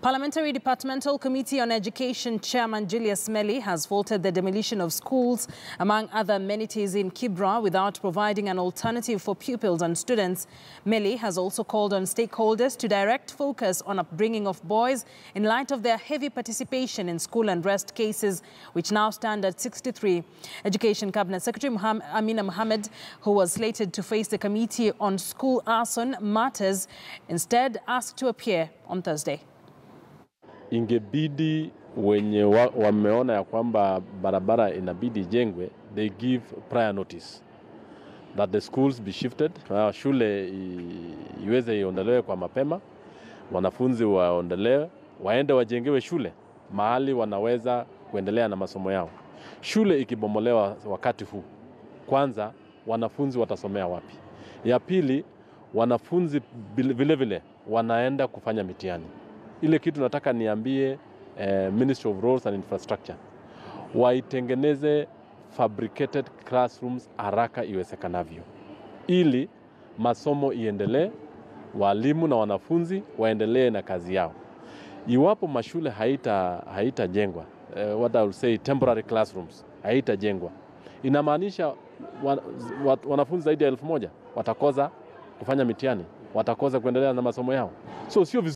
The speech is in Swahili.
Parliamentary Departmental Committee on Education Chairman Julius Melly has faulted the demolition of schools, among other amenities in Kibra, without providing an alternative for pupils and students. Melly has also called on stakeholders to direct focus on upbringing of boys in light of their heavy participation in school unrest cases, which now stand at 63. Education Cabinet Secretary Amina Mohammed, who was slated to face the Committee on School Arson Matters, instead asked to appear on Thursday. Ingebidi wenye wameona ya kwamba barabara inabidi jengwe, they give prior notice that the schools be shifted. Shule iweze iondolewe kwa mapema, wanafunzi waondolewe, waende wajengewe shule mahali wanaweza kuendelea na masomo yao. Shule ikibomolewa wakati huu, kwanza wanafunzi watasomea wapi? Ya pili, wanafunzi vile vile wanaenda kufanya mitihani. Ile kitu nataka niambie Ministry of Roads and Infrastructure, waitengeneze fabricated classrooms haraka iwezekanavyo, ili masomo iendelee, walimu na wanafunzi waendelee na kazi yao. Iwapo mashule haitajengwa, what I will say temporary classrooms haitajengwa, inamaanisha wanafunzi zaidi ya 1000 watakosa kufanya mitihani, watakosa kuendelea na masomo yao. So sio